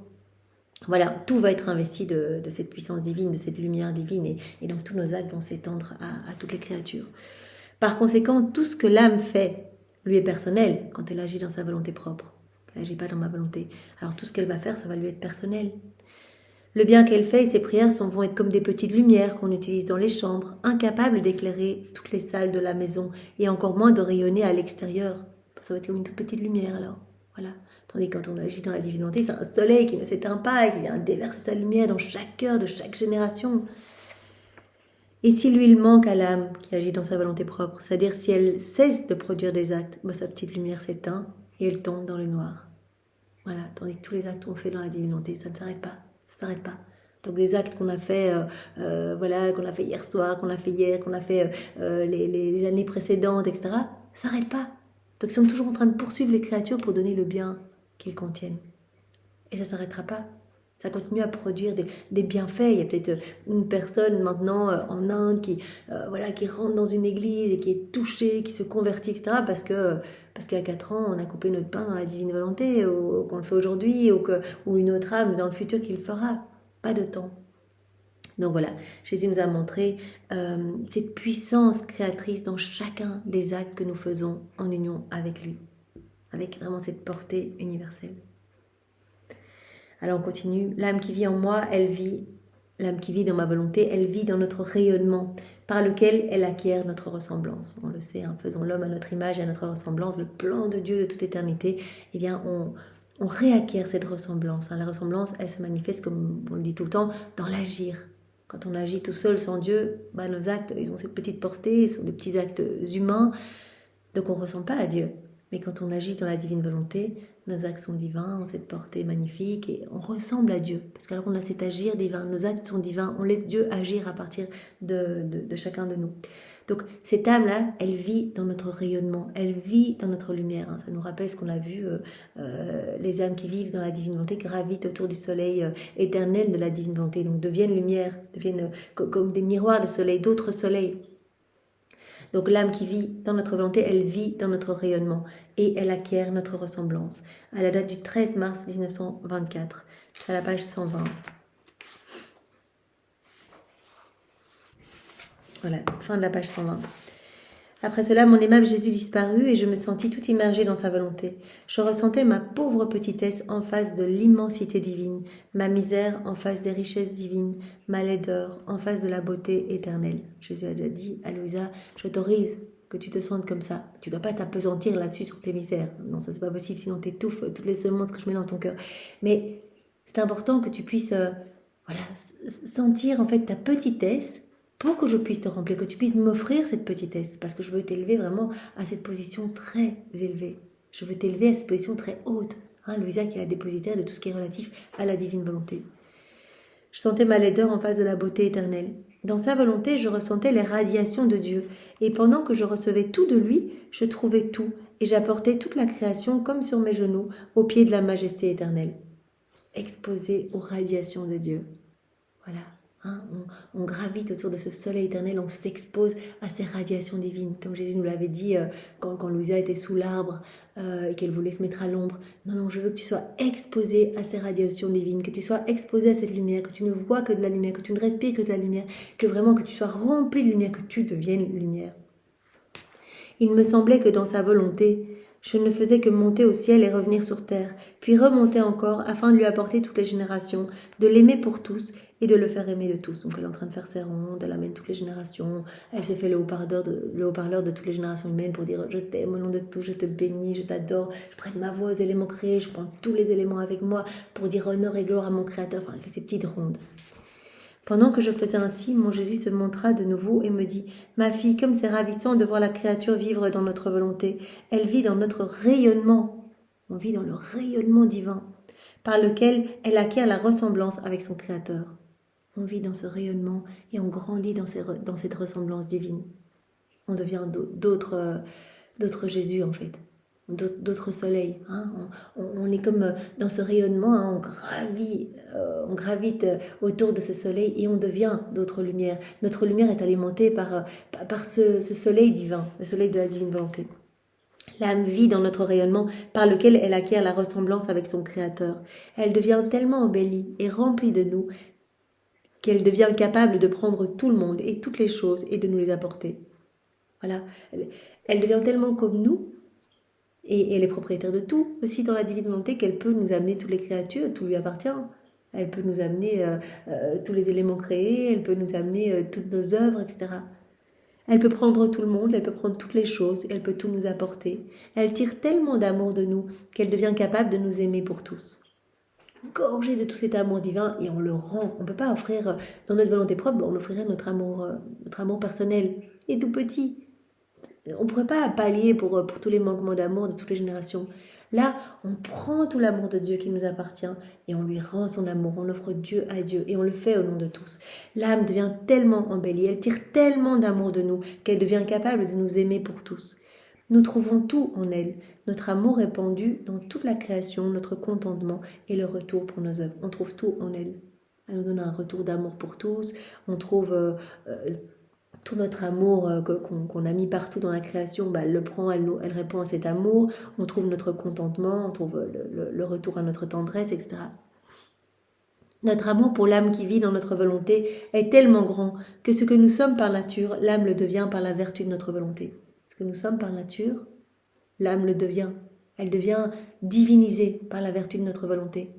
voilà, tout va être investi de cette puissance divine, de cette lumière divine, et donc tous nos actes vont s'étendre à toutes les créatures. Par conséquent, tout ce que l'âme fait, lui est personnel quand elle agit dans sa volonté propre. Elle n'agit pas dans ma volonté. Alors tout ce qu'elle va faire, ça va lui être personnel. Le bien qu'elle fait et ses prières vont être comme des petites lumières qu'on utilise dans les chambres, incapables d'éclairer toutes les salles de la maison et encore moins de rayonner à l'extérieur. Ça va être comme une toute petite lumière alors. Voilà. Tandis que quand on agit dans la divine volonté, c'est un soleil qui ne s'éteint pas et qui vient déverser sa lumière dans chaque cœur de chaque génération. Et si l'huile manque à l'âme qui agit dans sa volonté propre, c'est-à-dire si elle cesse de produire des actes, sa petite lumière s'éteint et elle tombe dans le noir. Voilà, tandis que tous les actes qu'on fait dans la divine volonté, ça ne s'arrête pas, ça s'arrête pas. Donc les actes qu'on a fait, qu'on a fait hier soir, qu'on a fait hier, qu'on a fait les années précédentes, etc., ça ne s'arrête pas. Donc ils sont toujours en train de poursuivre les créatures pour donner le bien qu'ils contiennent. Et ça ne s'arrêtera pas. Ça continue à produire des bienfaits. Il y a peut-être une personne maintenant en Inde qui rentre dans une église et qui est touchée, qui se convertit, etc. Parce qu'il y a 4 ans, on a coupé notre pain dans la divine volonté, ou qu'on le fait aujourd'hui, ou une autre âme dans le futur qui le fera. Pas de temps. Donc voilà, Jésus nous a montré cette puissance créatrice dans chacun des actes que nous faisons en union avec lui, avec vraiment cette portée universelle. Alors on continue. L'âme qui vit en moi, elle vit. L'âme qui vit dans ma volonté, elle vit dans notre rayonnement, par lequel elle acquiert notre ressemblance. On le sait, faisons l'homme à notre image et à notre ressemblance, le plan de Dieu de toute éternité. Eh bien, on réacquiert cette ressemblance. La ressemblance, elle se manifeste, comme on le dit tout le temps, dans l'agir. Quand on agit tout seul, sans Dieu, nos actes, ils ont cette petite portée, ils sont des petits actes humains, donc on ne ressemble pas à Dieu. Mais quand on agit dans la divine volonté, nos actes sont divins, ont cette portée magnifique et on ressemble à Dieu. Parce qu'alors on a cet agir divin, nos actes sont divins, on laisse Dieu agir à partir de chacun de nous. Donc cette âme-là, elle vit dans notre rayonnement, elle vit dans notre lumière. Ça nous rappelle ce qu'on a vu, les âmes qui vivent dans la divine volonté gravitent autour du soleil éternel de la divine volonté, donc deviennent lumière, deviennent comme des miroirs de soleil, d'autres soleils. Donc l'âme qui vit dans notre volonté, elle vit dans notre rayonnement et elle acquiert notre ressemblance. À la date du 13 mars 1924, c'est à la page 120. Voilà, fin de la page 120. Après cela, mon aimable Jésus disparut et je me sentis tout immergée dans sa volonté. Je ressentais ma pauvre petitesse en face de l'immensité divine, ma misère en face des richesses divines, ma laideur en face de la beauté éternelle. Jésus a déjà dit à Louisa, j'autorise que tu te sentes comme ça. Tu ne dois pas t'apesantir là-dessus sur tes misères. Non, ça c'est pas possible, sinon tu étouffes toutes les semences que je mets dans ton cœur. Mais c'est important que tu puisses sentir en fait ta petitesse, pour que je puisse te remplir, que tu puisses m'offrir cette petitesse, parce que je veux t'élever vraiment à cette position très élevée. Je veux t'élever à cette position très haute. Louisa qui est la dépositaire de tout ce qui est relatif à la divine volonté. Je sentais ma laideur en face de la beauté éternelle. Dans sa volonté, je ressentais les radiations de Dieu, et pendant que je recevais tout de lui, je trouvais tout, et j'apportais toute la création comme sur mes genoux, au pied de la majesté éternelle. Exposée aux radiations de Dieu. Voilà. On gravite autour de ce soleil éternel, on s'expose à ces radiations divines, comme Jésus nous l'avait dit quand Louisa était sous l'arbre et qu'elle voulait se mettre à l'ombre. Non, je veux que tu sois exposé à ces radiations divines, que tu sois exposé à cette lumière, que tu ne vois que de la lumière, que tu ne respires que de la lumière, que vraiment que tu sois rempli de lumière, que tu deviennes lumière. Il me semblait que dans sa volonté, je ne faisais que monter au ciel et revenir sur terre, puis remonter encore afin de lui apporter toutes les générations, de l'aimer pour tous et de le faire aimer de tous. Donc elle est en train de faire ses rondes, elle amène toutes les générations, elle s'est fait le haut-parleur de toutes les générations humaines pour dire « Je t'aime au nom de tout, je te bénis, je t'adore, je prête ma voix aux éléments créés, je prends tous les éléments avec moi pour dire honneur et gloire à mon Créateur. » Enfin, elle fait ses petites rondes. Pendant que je faisais ainsi, mon Jésus se montra de nouveau et me dit « Ma fille, comme c'est ravissant de voir la créature vivre dans notre volonté, elle vit dans notre rayonnement. On vit dans le rayonnement divin, par lequel elle acquiert la ressemblance avec son Créateur. On vit dans ce rayonnement et on grandit dans cette ressemblance divine. On devient d'autres Jésus en fait. D'autres soleils. On est comme dans ce rayonnement, on gravite autour de ce soleil et on devient d'autres lumières. Notre lumière est alimentée par ce soleil divin, le soleil de la divine volonté. L'âme vit dans notre rayonnement par lequel elle acquiert la ressemblance avec son Créateur. Elle devient tellement embellie et remplie de nous qu'elle devient capable de prendre tout le monde et toutes les choses et de nous les apporter. Voilà. Elle devient tellement comme nous, et elle est propriétaire de tout, aussi dans la divine volonté, qu'elle peut nous amener toutes les créatures, tout lui appartient. Elle peut nous amener tous les éléments créés, elle peut nous amener toutes nos œuvres, etc. Elle peut prendre tout le monde, elle peut prendre toutes les choses, elle peut tout nous apporter. Elle tire tellement d'amour de nous qu'elle devient capable de nous aimer pour tous. Gorgée de tout cet amour divin, et on le rend. On ne peut pas offrir dans notre volonté propre, on offrirait notre amour personnel, et tout petit. On ne pourrait pas pallier pour tous les manquements d'amour de toutes les générations. Là, on prend tout l'amour de Dieu qui nous appartient et on lui rend son amour, on offre Dieu à Dieu et on le fait au nom de tous. L'âme devient tellement embellie, elle tire tellement d'amour de nous qu'elle devient capable de nous aimer pour tous. Nous trouvons tout en elle. Notre amour répandu dans toute la création, notre contentement et le retour pour nos œuvres. On trouve tout en elle. Elle nous donne un retour d'amour pour tous. On trouve tout notre amour qu'on a mis partout dans la création, elle le prend, elle répond à cet amour. On trouve notre contentement, on trouve le retour à notre tendresse, etc. Notre amour pour l'âme qui vit dans notre volonté est tellement grand que ce que nous sommes par nature, l'âme le devient par la vertu de notre volonté. Ce que nous sommes par nature, l'âme le devient. Elle devient divinisée par la vertu de notre volonté.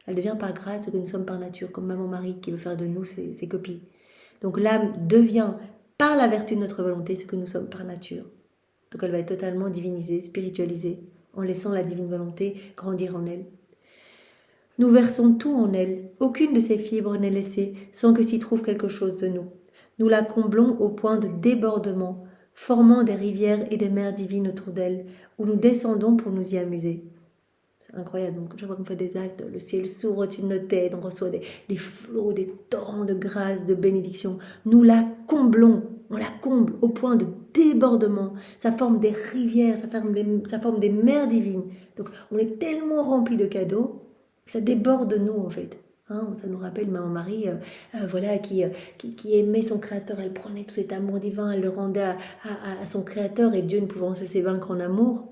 Elle devient par grâce ce que nous sommes par nature, comme maman Marie qui veut faire de nous ses copies. Donc l'âme devient par la vertu de notre volonté ce que nous sommes par nature. Donc elle va être totalement divinisée, spiritualisée, en laissant la divine volonté grandir en elle. Nous versons tout en elle, aucune de ses fibres n'est laissée sans que s'y trouve quelque chose de nous. Nous la comblons au point de débordement, formant des rivières et des mers divines autour d'elle, où nous descendons pour nous y amuser. C'est incroyable, donc chaque fois qu'on fait des actes, le ciel s'ouvre au-dessus de nos têtes, on reçoit des flots, des torrents de grâce, de bénédiction. Nous la comblons, on la comble au point de débordement. Ça forme des rivières, ça forme des mers divines. Donc on est tellement rempli de cadeaux que ça déborde de nous en fait. Hein, ça nous rappelle Maman Marie, voilà, qui aimait son Créateur. Elle prenait tout cet amour divin, elle le rendait à son Créateur, et Dieu, ne pouvant se laisser vaincre en amour,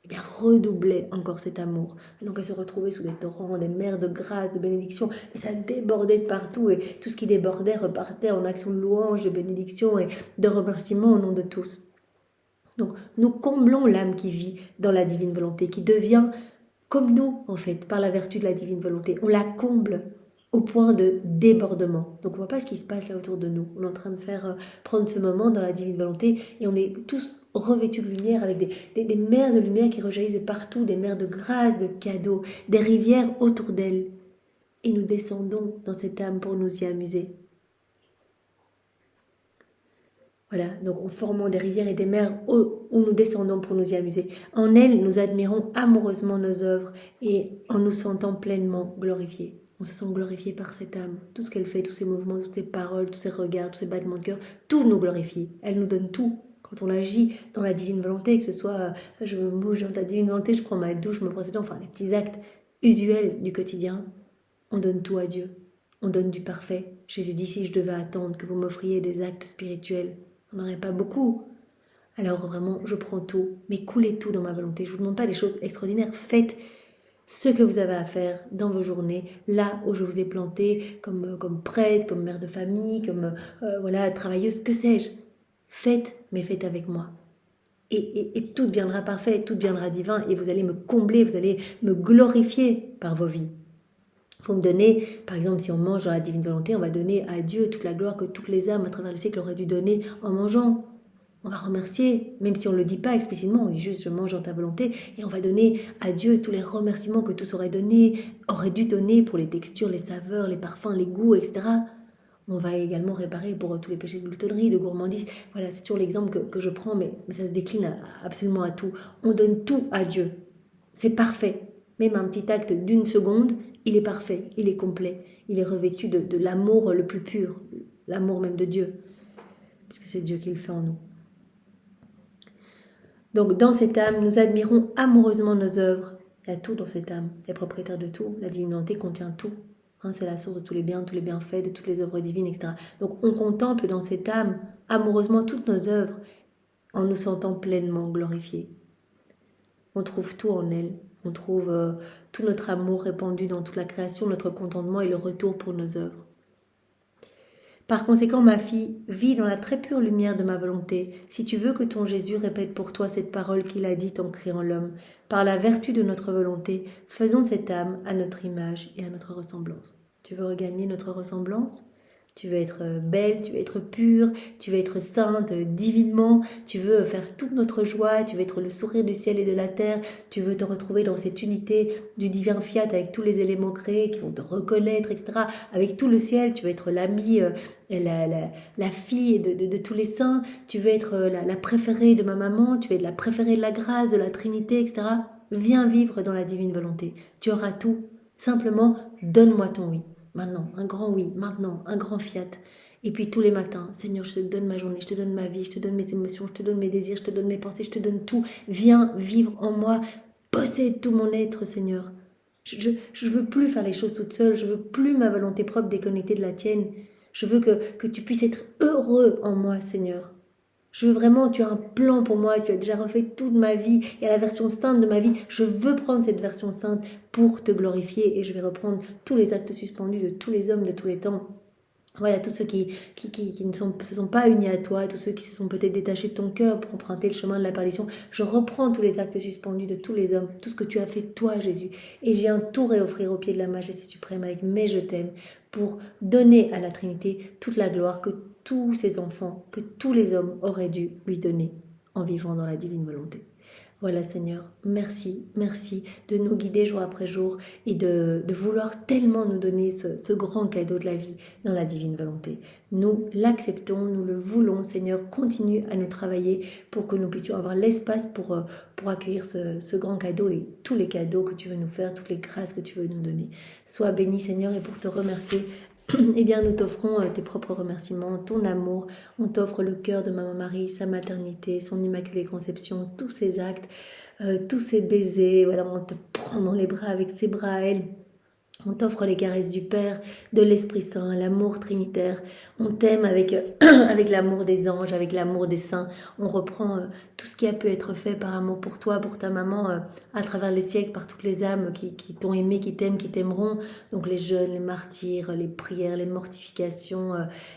eh bien, redoublait encore cet amour. Et donc elle se retrouvait sous des torrents, des mers de grâce, de bénédiction, et ça débordait de partout, et tout ce qui débordait repartait en action de louange, de bénédiction et de remerciement au nom de tous. Donc nous comblons l'âme qui vit dans la divine volonté, qui devient comme nous, en fait, par la vertu de la divine volonté. On la comble au point de débordement. Donc on ne voit pas ce qui se passe là autour de nous. On est en train de prendre ce moment dans la divine volonté, et on est tous revêtus de lumière, avec des mers de lumière qui rejaillissent de partout, des mers de grâce, de cadeaux, des rivières autour d'elle. Et nous descendons dans cette âme pour nous y amuser. Voilà, donc en formant des rivières et des mers où nous descendons pour nous y amuser. En elle, nous admirons amoureusement nos œuvres et en nous sentant pleinement glorifiés. On se sent glorifié par cette âme. Tout ce qu'elle fait, tous ses mouvements, toutes ses paroles, tous ses regards, tous ses battements de cœur, tout nous glorifie. Elle nous donne tout. Quand on agit dans la divine volonté, que ce soit je me bouge dans la divine volonté, je prends ma douche, je me brosse les dents, enfin les petits actes usuels du quotidien, on donne tout à Dieu. On donne du parfait. Jésus dit, si je devais attendre que vous m'offriez des actes spirituels, on n'aurait pas beaucoup. Alors vraiment, je prends tout, mais coulez tout dans ma volonté. Je ne vous demande pas des choses extraordinaires. Faites ce que vous avez à faire dans vos journées, là où je vous ai planté, comme prêtre, comme mère de famille, comme voilà, travailleuse, que sais-je. Faites, mais faites avec moi. Et tout deviendra parfait, tout deviendra divin, et vous allez me combler, vous allez me glorifier par vos vies. Il faut me donner, par exemple, si on mange dans la divine volonté, on va donner à Dieu toute la gloire que toutes les âmes à travers les siècles auraient dû donner en mangeant. On va remercier, même si on ne le dit pas explicitement, on dit juste je mange dans ta volonté, et on va donner à Dieu tous les remerciements que tous auraient dû donner pour les textures, les saveurs, les parfums, les goûts, etc. On va également réparer pour tous les péchés de gloutonnerie, de gourmandise. Voilà, c'est toujours l'exemple que je prends, mais ça se décline absolument à tout. On donne tout à Dieu. C'est parfait. Même un petit acte d'une seconde, il est parfait, il est complet. Il est revêtu de l'amour le plus pur, l'amour même de Dieu. Parce que c'est Dieu qui le fait en nous. Donc dans cette âme, nous admirons amoureusement nos œuvres. Il y a tout dans cette âme, les propriétaires de tout. La divine volonté contient tout. C'est la source de tous les bienfaits, de toutes les œuvres divines, etc. Donc on contemple dans cette âme amoureusement toutes nos œuvres en nous sentant pleinement glorifiés. On trouve tout en elle. On trouve tout notre amour répandu dans toute la création, notre contentement et le retour pour nos œuvres. Par conséquent, ma fille, vis dans la très pure lumière de ma volonté, si tu veux que ton Jésus répète pour toi cette parole qu'il a dite en créant l'homme. Par la vertu de notre volonté, faisons cette âme à notre image et à notre ressemblance. Tu veux regagner notre ressemblance ? Tu veux être belle, tu veux être pure, tu veux être sainte divinement, tu veux faire toute notre joie, tu veux être le sourire du ciel et de la terre, tu veux te retrouver dans cette unité du divin fiat avec tous les éléments créés qui vont te reconnaître, etc. Avec tout le ciel, tu veux être l'amie, la fille de tous les saints, tu veux être la préférée de ma maman, tu veux être la préférée de la grâce, de la Trinité, etc. Viens vivre dans la divine volonté, tu auras tout. Simplement, donne-moi ton oui. Maintenant, un grand oui, maintenant, un grand fiat. Et puis tous les matins, Seigneur, je te donne ma journée, je te donne ma vie, je te donne mes émotions, je te donne mes désirs, je te donne mes pensées, je te donne tout. Viens vivre en moi, possède tout mon être, Seigneur. Je veux plus faire les choses toute seule, je veux plus ma volonté propre déconnectée de la tienne. Je veux que tu puisses être heureux en moi, Seigneur. Je veux vraiment, tu as un plan pour moi, tu as déjà refait toute ma vie et à la version sainte de ma vie, je veux prendre cette version sainte pour te glorifier et je vais reprendre tous les actes suspendus de tous les hommes de tous les temps. Voilà, tous ceux qui ne se sont pas unis à toi, tous ceux qui se sont peut-être détachés de ton cœur pour emprunter le chemin de la perdition. Je reprends tous les actes suspendus de tous les hommes, tout ce que tu as fait toi, Jésus. Et je viens tout réoffrir au pied de la majesté suprême avec mes je t'aime pour donner à la Trinité toute la gloire que tous ses enfants, que tous les hommes auraient dû lui donner en vivant dans la divine volonté. Voilà Seigneur, merci de nous guider jour après jour et de vouloir tellement nous donner ce grand cadeau de la vie dans la divine volonté. Nous l'acceptons, nous le voulons Seigneur, continue à nous travailler pour que nous puissions avoir l'espace pour accueillir ce grand cadeau et tous les cadeaux que tu veux nous faire, toutes les grâces que tu veux nous donner. Sois béni Seigneur et pour te remercier, eh bien, nous t'offrons tes propres remerciements, ton amour. On t'offre le cœur de Maman Marie, sa maternité, son immaculée conception, tous ses actes, tous ses baisers. Voilà, on te prend dans les bras avec ses bras à elle. On t'offre les caresses du Père, de l'Esprit Saint, l'amour trinitaire. On t'aime avec, avec l'amour des anges, avec l'amour des saints. On reprend tout ce qui a pu être fait par amour pour toi, pour ta maman, à travers les siècles, par toutes les âmes qui t'ont aimé, qui t'aiment, qui t'aimeront. Donc les jeûnes, les martyrs, les prières, les mortifications,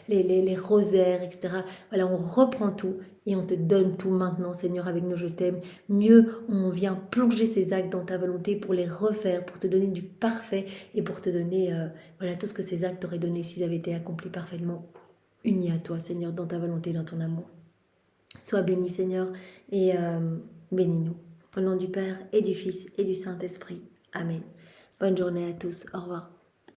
les rosaires, etc. Voilà, on reprend tout et on te donne tout maintenant, Seigneur, avec nos je t'aime. Mieux, on vient plonger ces actes dans ta volonté pour les refaire, pour te donner du parfait et pour te donner voilà, tout ce que ces actes t'auraient donné s'ils avaient été accomplis parfaitement, unis à toi, Seigneur, dans ta volonté, dans ton amour. Sois béni, Seigneur, et bénis-nous. Au nom du Père et du Fils et du Saint-Esprit. Amen. Bonne journée à tous. Au revoir.